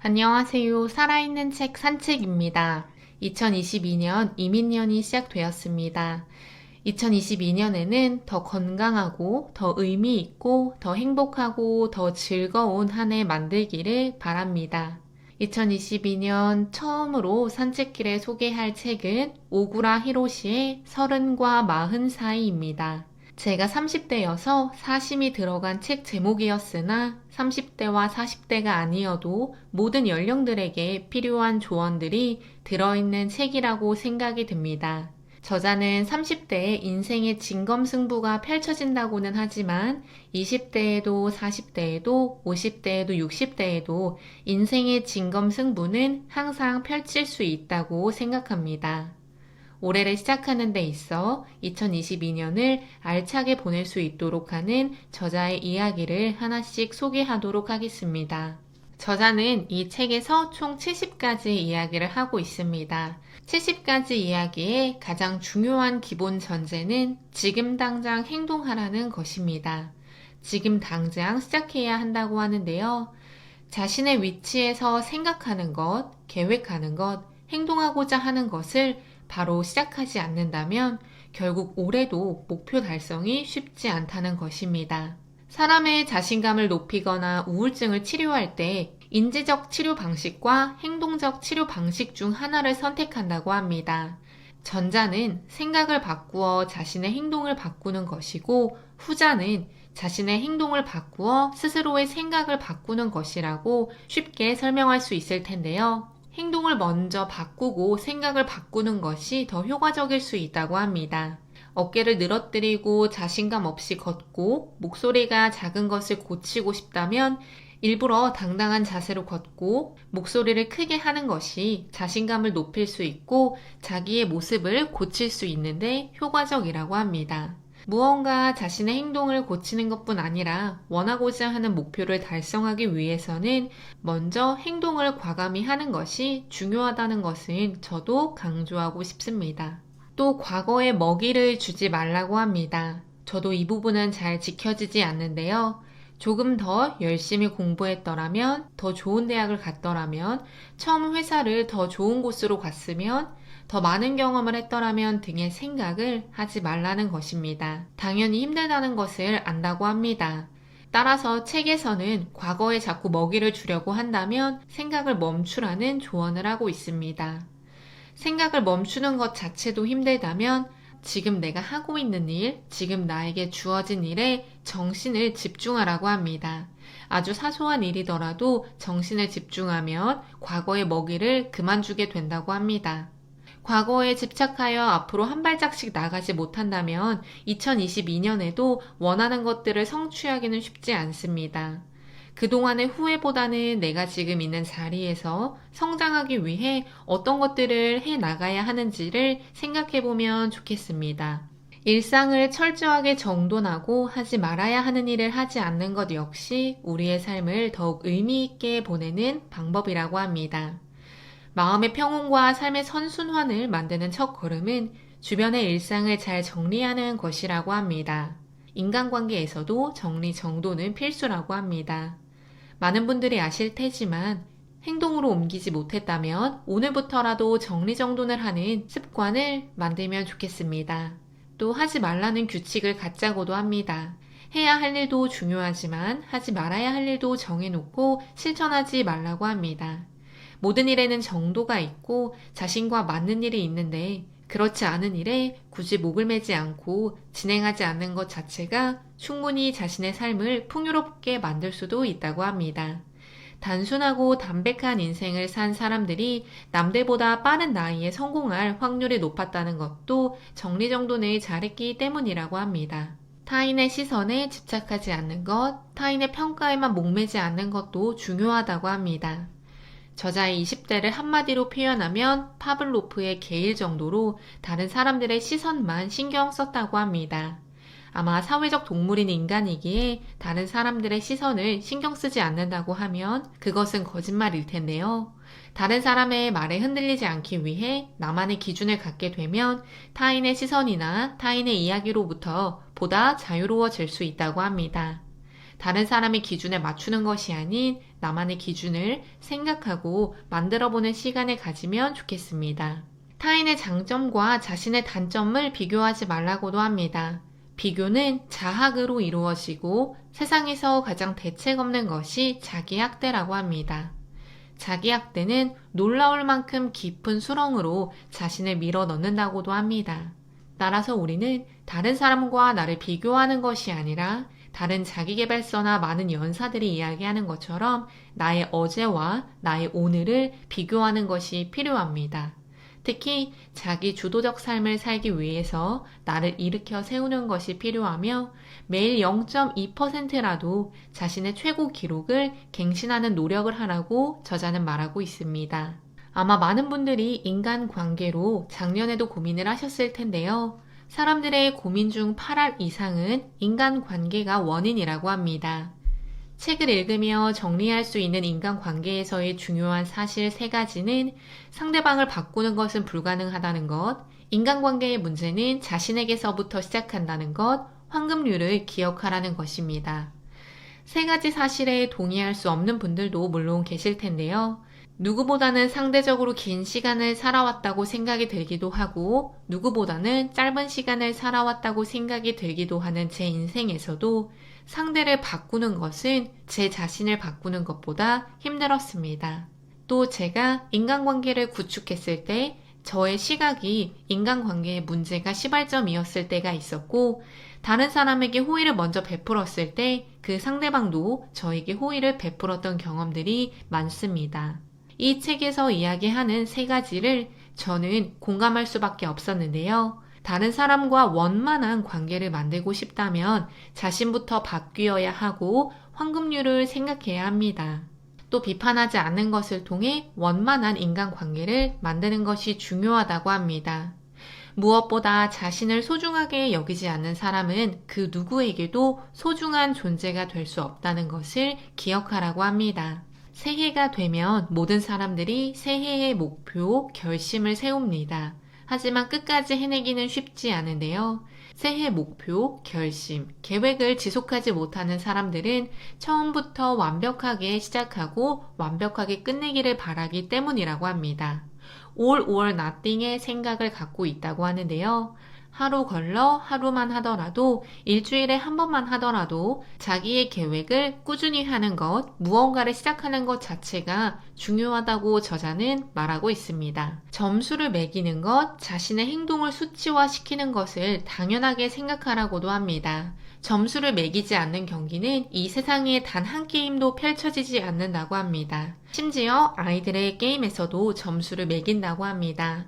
안녕하세요. 살아있는 책 산책입니다. 2022년 이민년이 시작되었습니다. 2022년에는 더 건강하고 더 의미 있고 더 행복하고 더 즐거운 한 해 만들기를 바랍니다. 2022년 처음으로 산책길에 소개할 책은 오구라 히로시의 30과 40 사이입니다. 제가 30대여서 사심이 들어간 책 제목이었으나 30대와 40대가 아니어도 모든 연령들에게 필요한 조언들이 들어있는 책이라고 생각이 듭니다. 저자는 30대에 인생의 진검승부가 펼쳐진다고는 하지만 20대에도 40대에도 50대에도 60대에도 인생의 진검승부는 항상 펼칠 수 있다고 생각합니다. 올해를 시작하는 데 있어 2022년을 알차게 보낼 수 있도록 하는 저자의 이야기를 하나씩 소개하도록 하겠습니다. 저자는 이 책에서 총 70가지 이야기를 하고 있습니다. 70가지 이야기의 가장 중요한 기본 전제는 지금 당장 행동하라는 것입니다. 지금 당장 시작해야 한다고 하는데요. 자신의 위치에서 생각하는 것, 계획하는 것, 행동하고자 하는 것을 바로 시작하지 않는다면 결국 올해도 목표 달성이 쉽지 않다는 것입니다. 사람의 자신감을 높이거나 우울증을 치료할 때 인지적 치료 방식과 행동적 치료 방식 중 하나를 선택한다고 합니다. 전자는 생각을 바꾸어 자신의 행동을 바꾸는 것이고 후자는 자신의 행동을 바꾸어 스스로의 생각을 바꾸는 것이라고 쉽게 설명할 수 있을 텐데요. 행동을 먼저 바꾸고 생각을 바꾸는 것이 더 효과적일 수 있다고 합니다. 어깨를 늘어뜨리고 자신감 없이 걷고 목소리가 작은 것을 고치고 싶다면 일부러 당당한 자세로 걷고 목소리를 크게 하는 것이 자신감을 높일 수 있고 자기의 모습을 고칠 수 있는데 효과적이라고 합니다. 무언가 자신의 행동을 고치는 것뿐 아니라 원하고자 하는 목표를 달성하기 위해서는 먼저 행동을 과감히 하는 것이 중요하다는 것은 저도 강조하고 싶습니다. 또 과거에 먹이를 주지 말라고 합니다. 저도 이 부분은 잘 지켜지지 않는데요. 조금 더 열심히 공부했더라면, 더 좋은 대학을 갔더라면, 처음 회사를 더 좋은 곳으로 갔으면, 더 많은 경험을 했더라면 등의 생각을 하지 말라는 것입니다. 당연히 힘들다는 것을 안다고 합니다. 따라서 책에서는 과거에 자꾸 먹이를 주려고 한다면 생각을 멈추라는 조언을 하고 있습니다. 생각을 멈추는 것 자체도 힘들다면 지금 내가 하고 있는 일, 지금 나에게 주어진 일에 정신을 집중하라고 합니다. 아주 사소한 일이더라도 정신을 집중하면 과거의 먹이를 그만 주게 된다고 합니다. 과거에 집착하여 앞으로 한 발짝씩 나가지 못한다면 2022년에도 원하는 것들을 성취하기는 쉽지 않습니다. 그동안의 후회보다는 내가 지금 있는 자리에서 성장하기 위해 어떤 것들을 해 나가야 하는지를 생각해 보면 좋겠습니다. 일상을 철저하게 정돈하고 하지 말아야 하는 일을 하지 않는 것 역시 우리의 삶을 더욱 의미 있게 보내는 방법이라고 합니다. 마음의 평온과 삶의 선순환을 만드는 첫 걸음은 주변의 일상을 잘 정리하는 것이라고 합니다. 인간관계에서도 정리정돈은 필수라고 합니다. 많은 분들이 아실 테지만 행동으로 옮기지 못했다면 오늘부터라도 정리정돈을 하는 습관을 만들면 좋겠습니다. 또 하지 말라는 규칙을 갖자고도 합니다. 해야 할 일도 중요하지만 하지 말아야 할 일도 정해놓고 실천하지 말라고 합니다. 모든 일에는 정도가 있고 자신과 맞는 일이 있는데 그렇지 않은 일에 굳이 목을 매지 않고 진행하지 않는 것 자체가 충분히 자신의 삶을 풍요롭게 만들 수도 있다고 합니다. 단순하고 담백한 인생을 산 사람들이 남들보다 빠른 나이에 성공할 확률이 높았다는 것도 정리정돈을 잘했기 때문이라고 합니다. 타인의 시선에 집착하지 않는 것, 타인의 평가에만 목매지 않는 것도 중요하다고 합니다. 저자의 20대를 한마디로 표현하면 파블로프의 게일 정도로 다른 사람들의 시선만 신경 썼다고 합니다. 아마 사회적 동물인 인간이기에 다른 사람들의 시선을 신경 쓰지 않는다고 하면 그것은 거짓말일 텐데요. 다른 사람의 말에 흔들리지 않기 위해 나만의 기준을 갖게 되면 타인의 시선이나 타인의 이야기로부터 보다 자유로워질 수 있다고 합니다. 다른 사람의 기준에 맞추는 것이 아닌 나만의 기준을 생각하고 만들어보는 시간을 가지면 좋겠습니다. 타인의 장점과 자신의 단점을 비교하지 말라고도 합니다. 비교는 자학으로 이루어지고 세상에서 가장 대책 없는 것이 자기학대라고 합니다. 자기학대는 놀라울 만큼 깊은 수렁으로 자신을 밀어 넣는다고도 합니다. 따라서 우리는 다른 사람과 나를 비교하는 것이 아니라 다른 자기계발서나 많은 연사들이 이야기하는 것처럼 나의 어제와 나의 오늘을 비교하는 것이 필요합니다. 특히 자기 주도적 삶을 살기 위해서 나를 일으켜 세우는 것이 필요하며 매일 0.2%라도 자신의 최고 기록을 갱신하는 노력을 하라고 저자는 말하고 있습니다. 아마 많은 분들이 인간관계로 작년에도 고민을 하셨을 텐데요. 사람들의 고민 중 8할 이상은 인간관계가 원인이라고 합니다. 책을 읽으며 정리할 수 있는 인간관계에서의 중요한 사실 3가지는 상대방을 바꾸는 것은 불가능하다는 것, 인간관계의 문제는 자신에게서부터 시작한다는 것, 황금률을 기억하라는 것입니다. 3가지 사실에 동의할 수 없는 분들도 물론 계실 텐데요. 누구보다는 상대적으로 긴 시간을 살아왔다고 생각이 들기도 하고 누구보다는 짧은 시간을 살아왔다고 생각이 들기도 하는 제 인생에서도 상대를 바꾸는 것은 제 자신을 바꾸는 것보다 힘들었습니다. 또 제가 인간관계를 구축했을 때 저의 시각이 인간관계의 문제가 시발점이었을 때가 있었고 다른 사람에게 호의를 먼저 베풀었을 때 그 상대방도 저에게 호의를 베풀었던 경험들이 많습니다. 이 책에서 이야기하는 3가지를 저는 공감할 수밖에 없었는데요. 다른 사람과 원만한 관계를 만들고 싶다면 자신부터 바뀌어야 하고 황금률을 생각해야 합니다. 또 비판하지 않는 것을 통해 원만한 인간관계를 만드는 것이 중요하다고 합니다. 무엇보다 자신을 소중하게 여기지 않는 사람은 그 누구에게도 소중한 존재가 될 수 없다는 것을 기억하라고 합니다. 새해가 되면 모든 사람들이 새해의 목표, 결심을 세웁니다. 하지만 끝까지 해내기는 쉽지 않은데요. 새해 목표, 결심, 계획을 지속하지 못하는 사람들은 처음부터 완벽하게 시작하고 완벽하게 끝내기를 바라기 때문이라고 합니다. all or nothing의 생각을 갖고 있다고 하는데요. 하루 걸러 하루만 하더라도 일주일에 한 번만 하더라도 자기의 계획을 꾸준히 하는 것, 무언가를 시작하는 것 자체가 중요하다고 저자는 말하고 있습니다. 점수를 매기는 것, 자신의 행동을 수치화시키는 것을 당연하게 생각하라고도 합니다. 점수를 매기지 않는 경기는 이 세상에 단 한 게임도 펼쳐지지 않는다고 합니다. 심지어 아이들의 게임에서도 점수를 매긴다고 합니다.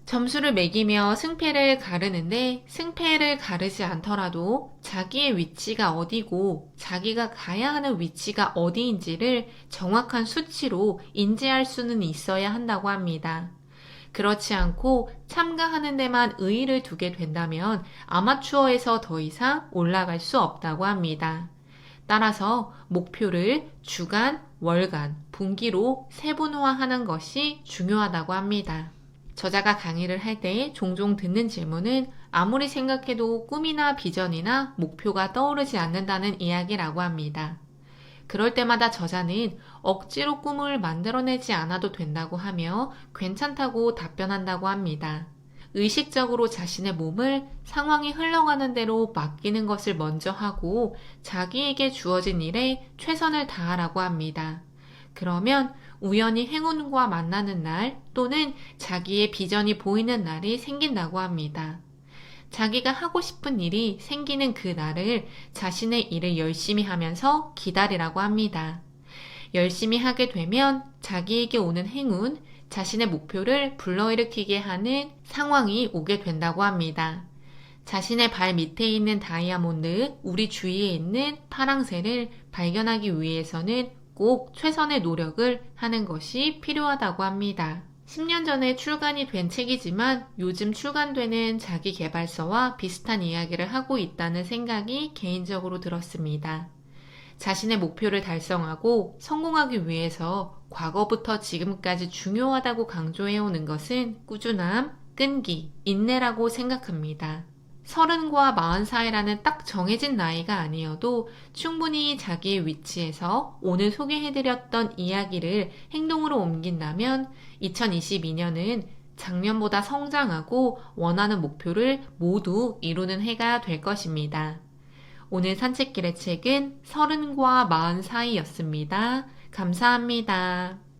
점수를 매기며 승패를 가르는데 승패를 가르지 않더라도 자기의 위치가 어디고 자기가 가야 하는 위치가 어디인지를 정확한 수치로 인지할 수는 있어야 한다고 합니다. 그렇지 않고 참가하는 데만 의의를 두게 된다면 아마추어에서 더 이상 올라갈 수 없다고 합니다. 따라서 목표를 주간, 월간, 분기로 세분화하는 것이 중요하다고 합니다. 저자가 강의를 할 때 종종 듣는 질문은 아무리 생각해도 꿈이나 비전이나 목표가 떠오르지 않는다는 이야기라고 합니다. 그럴 때마다 저자는 억지로 꿈을 만들어내지 않아도 된다고 하며 괜찮다고 답변한다고 합니다. 의식적으로 자신의 몸을 상황이 흘러가는 대로 맡기는 것을 먼저 하고 자기에게 주어진 일에 최선을 다하라고 합니다. 그러면 우연히 행운과 만나는 날 또는 자기의 비전이 보이는 날이 생긴다고 합니다. 자기가 하고 싶은 일이 생기는 그 날을 자신의 일을 열심히 하면서 기다리라고 합니다. 열심히 하게 되면 자기에게 오는 행운, 자신의 목표를 불러일으키게 하는 상황이 오게 된다고 합니다. 자신의 발 밑에 있는 다이아몬드, 우리 주위에 있는 파랑새를 발견하기 위해서는 꼭 최선의 노력을 하는 것이 필요하다고 합니다. 10년 전에 출간이 된 책이지만 요즘 출간되는 자기계발서와 비슷한 이야기를 하고 있다는 생각이 개인적으로 들었습니다. 자신의 목표를 달성하고 성공하기 위해서 과거부터 지금까지 중요하다고 강조해오는 것은 꾸준함, 끈기, 인내라고 생각합니다. 30과 40 사이라는 딱 정해진 나이가 아니어도 충분히 자기의 위치에서 오늘 소개해드렸던 이야기를 행동으로 옮긴다면 2022년은 작년보다 성장하고 원하는 목표를 모두 이루는 해가 될 것입니다. 오늘 산책길의 책은 30과 40 사이였습니다. 감사합니다.